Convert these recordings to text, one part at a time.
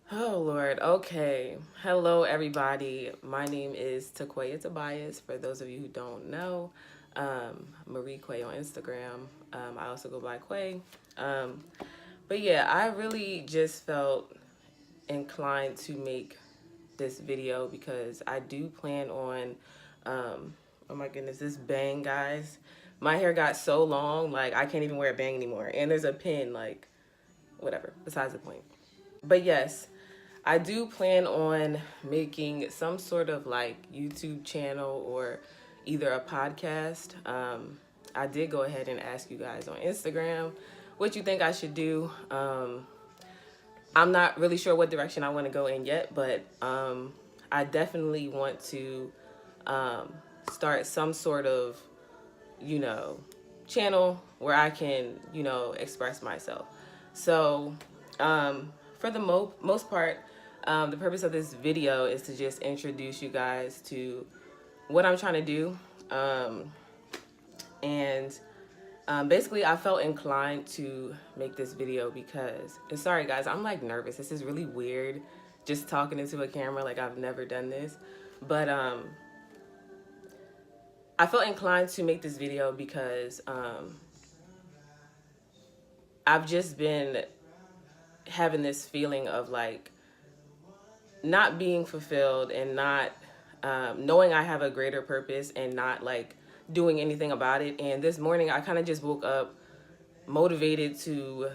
Oh Lord. Okay. Hello everybody. My name is Taquaya Tobias. For those of you who don't know, Marie Quay on Instagram. I also go by Quay. Um, but yeah, I really just felt inclined to make this video because I do plan on oh my goodness, this bang, guys. My hair got so long, like I can't even wear a bang anymore. And there's a pin, like whatever, besides the point. But yes, I do plan on making some sort of like YouTube channel or either a podcast. I did go ahead and ask you guys on Instagram what you think I should do. I'm not really sure what direction I want to go in yet, but I definitely want to start some sort of, you know, channel where I can, express myself. So, for the most part, the purpose of this video is to just introduce you guys to what I'm trying to do. And basically, I felt inclined to make this video because, and sorry guys, I'm like nervous. This is really weird just talking into a camera. Like I've never done this. But I felt inclined to make this video because I've just been having this feeling of like not being fulfilled and not knowing I have a greater purpose and not like doing anything about it. And this morning I kind of just woke up motivated to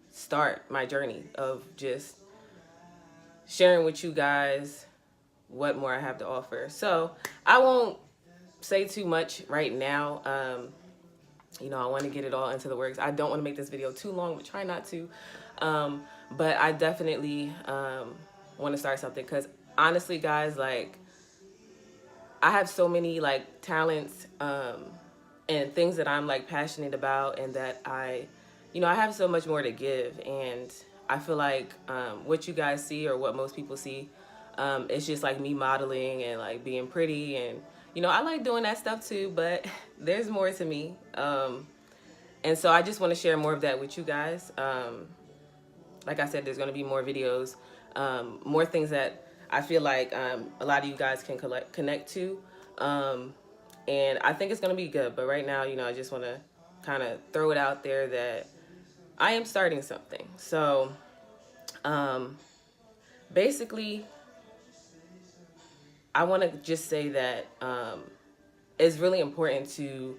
start my journey of just sharing with you guys what more I have to offer. So I won't say too much right now. I want to get it all into the works. I don't want to make this video too long, but try not to. But I definitely want to start something because honestly, guys, like I have so many like talents and things that I'm like passionate about, and that I have so much more to give. And I feel like what you guys see or what most people see, it's just like me modeling and like being pretty, and I like doing that stuff too, but there's more to me. And so I just want to share more of that with you guys. Like I said, there's going to be more videos, more things that I feel like a lot of you guys can connect to. And I think it's going to be good. But right now, I just want to kind of throw it out there that I am starting something. So basically, I want to just say that it's really important to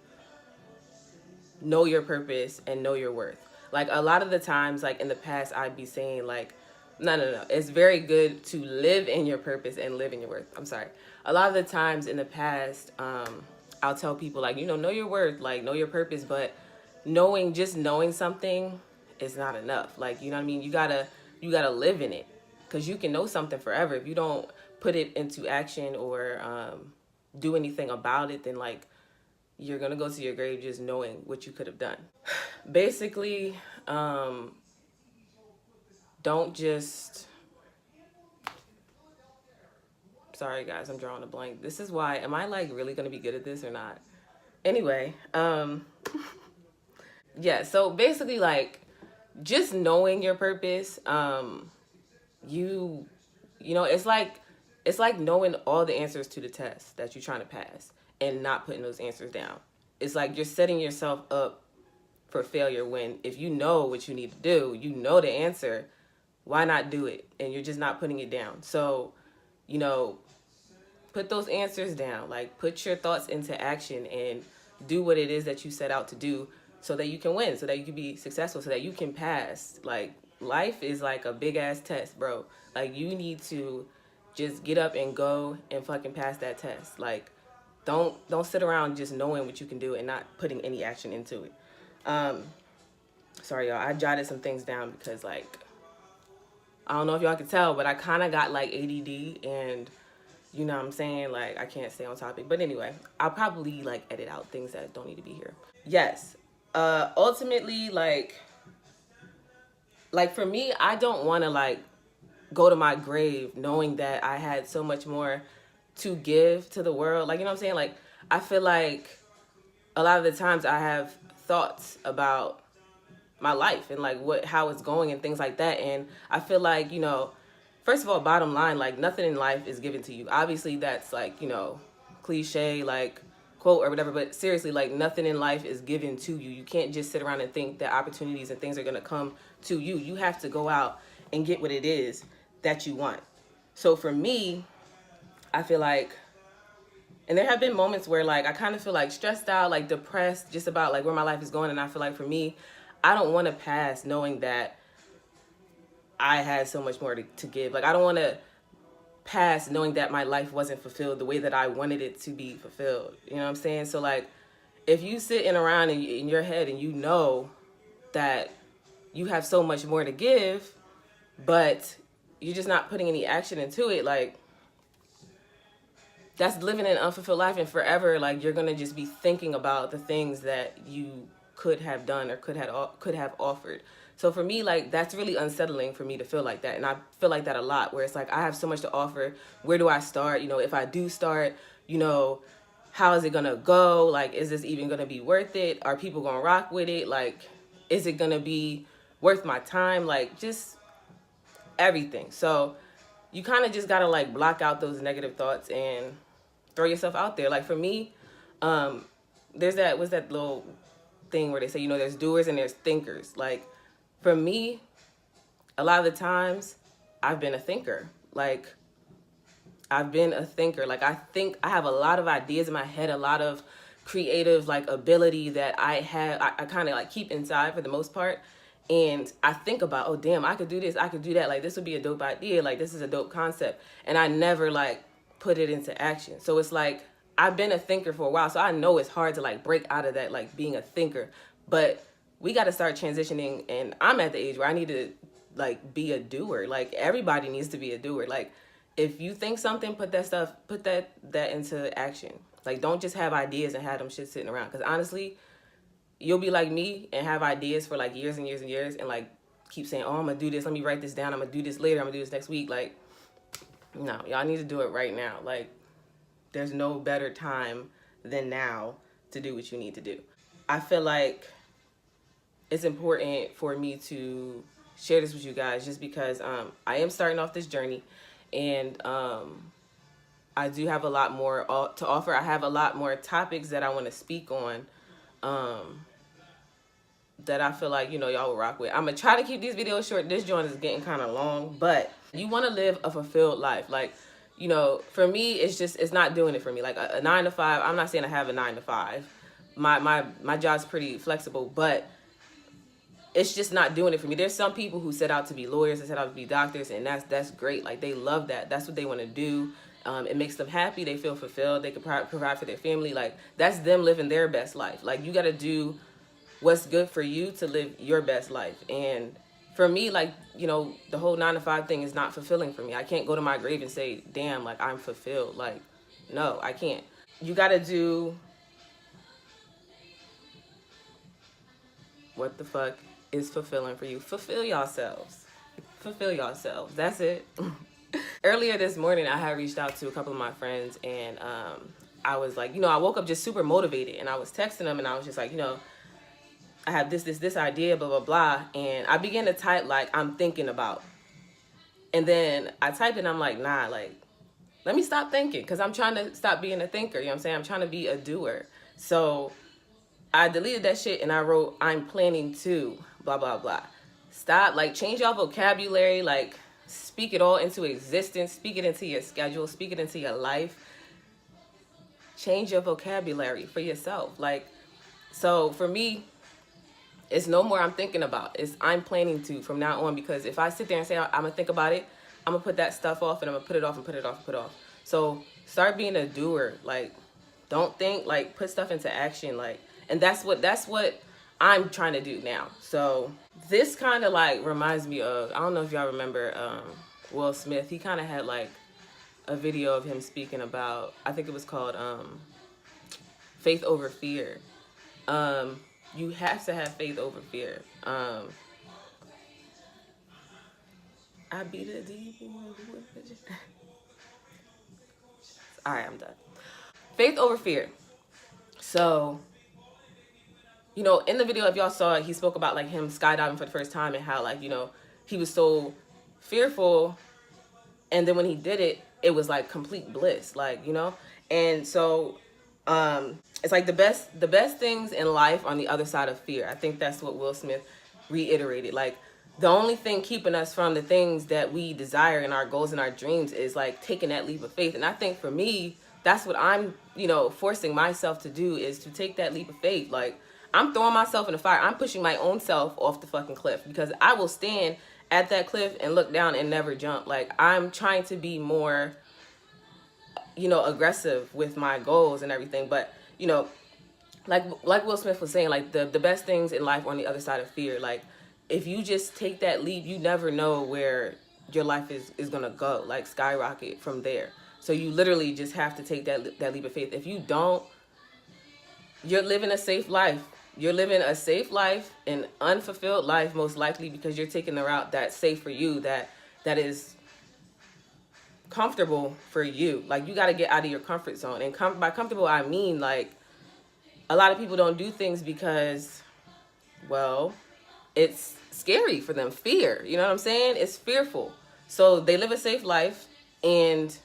know your purpose and know your worth. Like a lot of the times, like in the past, I'd be saying like, no. It's very good to live in your purpose and live in your worth. I'm sorry. A lot of the times in the past, I'll tell people like, know your worth, like know your purpose, but just knowing something is not enough. Like, you know what I mean? You gotta live in it, because you can know something forever. If you don't put it into action or do anything about it, then like you're gonna go to your grave just knowing what you could have done. Basically, don't just, sorry guys, I'm drawing a blank. This is why, am I like really gonna be good at this or not? Anyway, yeah, so basically like just knowing your purpose, it's like knowing all the answers to the test that you're trying to pass and not putting those answers down. It's like you're setting yourself up for failure when, if you know what you need to do, you know the answer, why not do it? And you're just not putting it down. So, put those answers down. Like, put your thoughts into action and do what it is that you set out to do so that you can win, so that you can be successful, so that you can pass. Like, life is like a big ass test, bro. Like, you need to just get up and go and fucking pass that test. Like, don't sit around just knowing what you can do and not putting any action into it. Sorry y'all, I jotted some things down because like, I don't know if y'all can tell, but I kind of got like ADD, and you know what I'm saying? Like, I can't stay on topic. But anyway, I'll probably like edit out things that don't need to be here. Yes. Ultimately, like for me, I don't want to like go to my grave knowing that I had so much more to give to the world. Like, you know what I'm saying? Like, I feel like a lot of the times I have thoughts about my life and like how it's going and things like that. And I feel like, first of all, bottom line, like nothing in life is given to you. Obviously that's like, you know, cliche, like quote or whatever, but seriously, like nothing in life is given to you. You can't just sit around and think that opportunities and things are going to come to you. You have to go out and get what it is that you want. So for me, I feel like, and there have been moments where like I kind of feel like stressed out, like depressed just about like where my life is going. And I feel like for me, I don't want to pass knowing that I had so much more to give. Like I don't want to pass knowing that my life wasn't fulfilled the way that I wanted it to be fulfilled. You know what I'm saying? So like if you sitting around in your head and you know that you have so much more to give, but you're just not putting any action into it, like that's living an unfulfilled life, and forever like you're gonna just be thinking about the things that you could have done or could have offered. So for me, like that's really unsettling for me to feel like that, and I feel like that a lot. Where it's like I have so much to offer. Where do I start? You know, if I do start, you know, how is it gonna go? Like, is this even gonna be worth it? Are people gonna rock with it? Like, is it gonna be worth my time? Like, just everything. So you kind of just gotta like block out those negative thoughts and throw yourself out there. Like for me, there's that, what's that little thing where they say, you know, there's doers and there's thinkers. Like for me, a lot of the times I've been a thinker. Like I've been a thinker. Like I think I have a lot of ideas in my head, a lot of creative like ability that I kind of like keep inside for the most part. And I think about, oh damn, I could do this, I could do that. Like this would be a dope idea. Like this is a dope concept. And I never like put it into action. So it's like I've been a thinker for a while. So I know it's hard to like break out of that, like being a thinker. But we got to start transitioning. And I'm at the age where I need to like be a doer. Like everybody needs to be a doer. Like if you think something, put that into action. Like don't just have ideas and have them shit sitting around. Because honestly, you'll be like me and have ideas for like years and years and years and like keep saying, oh, I'm gonna do this, let me write this down, I'm gonna do this later, I'm gonna do this next week. Like, no, y'all need to do it right now. Like, there's no better time than now to do what you need to do. I feel like it's important for me to share this with you guys just because I am starting off this journey, and I do have a lot more to offer. I have a lot more topics that I want to speak on that I feel like, you know, y'all will rock with. I'm going to try to keep these videos short. This joint is getting kind of long, but you want to live a fulfilled life. Like, you know, for me, it's not doing it for me. Like a 9 to 5, I'm not saying I have a 9 to 5. My job's pretty flexible, but it's just not doing it for me. There's some people who set out to be lawyers and set out to be doctors, and that's great. Like they love that. That's what they want to do. It makes them happy. They feel fulfilled. They can provide for their family. Like that's them living their best life. Like you got to do what's good for you to live your best life. And for me, like, you know, the whole 9 to 5 thing is not fulfilling for me. I can't go to my grave and say, damn, like I'm fulfilled. Like, no, I can't. You got to do what the fuck is fulfilling for you. Fulfill yourselves. Fulfill yourselves. That's it. Earlier this morning, I had reached out to a couple of my friends, and I was like, you know, I woke up just super motivated, and I was texting them, and I was just like, you know, I have this idea, blah, blah, blah. And I began to type like I'm thinking about. And then I typed it and I'm like, nah, like, let me stop thinking, because I'm trying to stop being a thinker. You know what I'm saying? I'm trying to be a doer. So I deleted that shit and I wrote, I'm planning to, blah, blah, blah. Stop, like, change your vocabulary, like, speak it all into existence, speak it into your schedule, speak it into your life. Change your vocabulary for yourself. Like, so for me, it's no more I'm thinking about. It's I'm planning to from now on, because if I sit there and say I'm going to think about it, I'm going to put that stuff off and I'm going to put it off and put it off and put it off. So start being a doer. Like, don't think, like, put stuff into action. Like, and that's what I'm trying to do now. So this kind of like reminds me of, I don't know if y'all remember Will Smith. He kind of had like a video of him speaking about, I think it was called faith over fear. You have to have faith over fear. I beat a deep one. All right, I'm done. Faith over fear. So, you know, in the video, if y'all saw it, he spoke about like him skydiving for the first time and how, like, you know, he was so fearful And then when he did it, it was like complete bliss, like, you know. And so it's like the best things in life on the other side of fear. I think that's what Will Smith reiterated. Like, the only thing keeping us from the things that we desire and our goals and our dreams is like taking that leap of faith. And I think for me, that's what I'm, forcing myself to do, is to take that leap of faith. Like, I'm throwing myself in the fire. I'm pushing my own self off the fucking cliff, because I will stand at that cliff and look down and never jump. Like, I'm trying to be more, aggressive with my goals and everything. But, like Will Smith was saying, like, the best things in life are on the other side of fear. Like, if you just take that leap, you never know where your life is gonna go, like skyrocket from there. So you literally just have to take that leap of faith. If you don't, you're living a safe life. You're living a safe life, an unfulfilled life, most likely, because you're taking the route that's safe for you, that is comfortable for you. Like, you got to get out of your comfort zone. And by comfortable, I mean, like, a lot of people don't do things because, well, it's scary for them. Fear, you know what I'm saying? It's fearful. So they live a safe life, and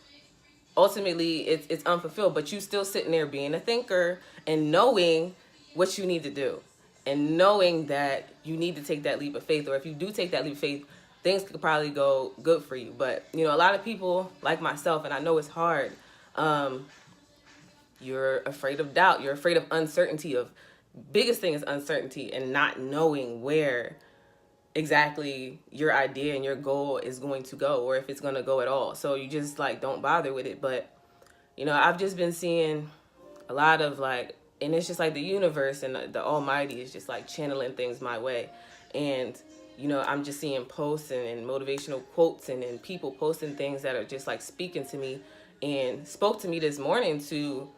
ultimately it's unfulfilled. But you still sitting there being a thinker and knowing what you need to do, and knowing that you need to take that leap of faith. Or if you do take that leap of faith, things could probably go good for you. But, a lot of people like myself, and I know it's hard, you're afraid of doubt. You're afraid of uncertainty. Of biggest thing is uncertainty, and not knowing where exactly your idea and your goal is going to go, or if it's going to go at all. So you just, like, don't bother with it. But, I've just been seeing a lot of, like, and it's just like the universe and the Almighty is just like channeling things my way. And, I'm just seeing posts and motivational quotes and people posting things that are just like speaking to me, and spoke to me this morning to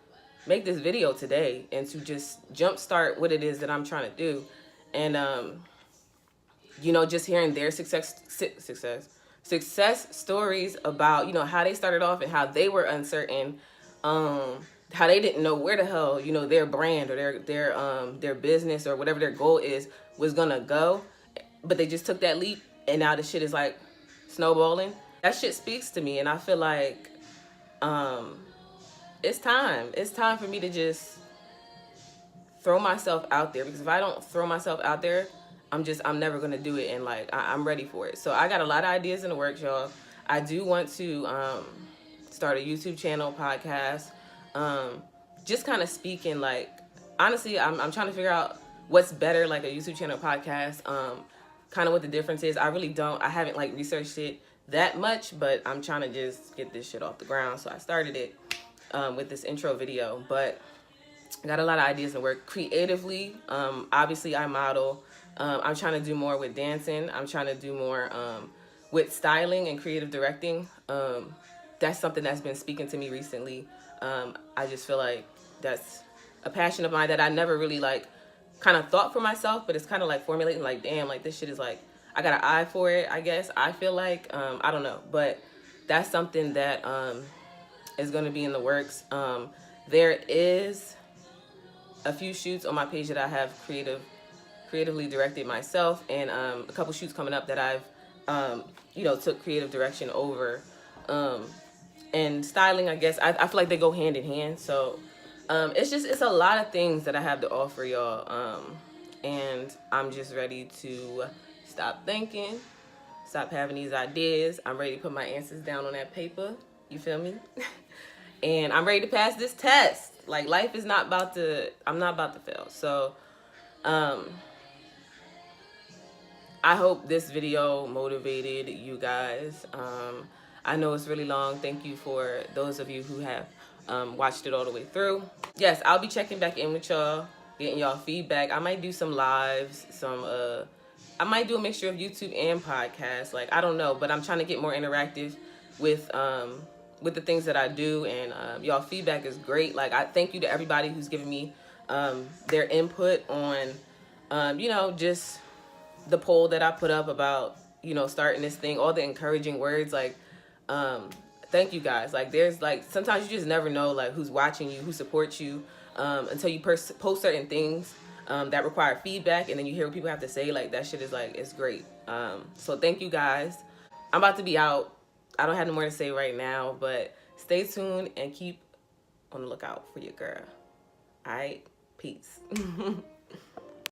make this video today, and to just jumpstart what it is that I'm trying to do. And, just hearing their success stories about, how they started off and how they were uncertain, how they didn't know where the hell, their brand or their business or whatever their goal was gonna go, but they just took that leap, and now the shit is like snowballing. That shit speaks to me, and I feel like it's time for me to just throw myself out there, because if I don't throw myself out there, I'm never gonna do it. And like, I'm ready for it. So I got a lot of ideas in the works, y'all. I do want to start a YouTube channel, podcast, just kind of speaking, like, honestly, I'm trying to figure out what's better, like a YouTube channel, podcast, kind of what the difference is. I haven't like researched it that much, but I'm trying to just get this shit off the ground. So I started it with this intro video, but I got a lot of ideas in the work. Creatively, obviously I model. I'm trying to do more with dancing. I'm trying to do more with styling and creative directing. That's something that's been speaking to me recently. I just feel like that's a passion of mine that I never really like kind of thought for myself, but it's kind of like formulating, like, damn, like this shit is like, I got an eye for it, I guess. I feel like, I don't know, but that's something that is going to be in the works. There is a few shoots on my page that I have creatively directed myself, and a couple shoots coming up that I've took creative direction over, and styling, I guess. I feel like they go hand in hand. So it's a lot of things that I have to offer y'all, and I'm just ready to stop thinking, stop having these ideas. I'm ready to put my answers down on that paper, you feel me? And I'm ready to pass this test. Like, life is not about to, I'm not about to fail. So I hope this video motivated you guys. I know it's really long. Thank you for those of you who have watched it all the way through. Yes, I'll be checking back in with y'all, getting y'all feedback. I might do some lives, I might do a mixture of YouTube and podcast. Like, I don't know, but I'm trying to get more interactive with the things that I do, and y'all feedback is great. Like, I thank you to everybody who's given me their input on, just the poll that I put up about, starting this thing, all the encouraging words. Like, thank you guys. Like, there's like, sometimes you just never know like who's watching you, who supports you, until you post certain things that require feedback, and then you hear what people have to say. Like, that shit is like, it's great. So thank you guys. I'm about to be out. I don't have no more to say right now, but stay tuned and keep on the lookout for your girl. All right, peace.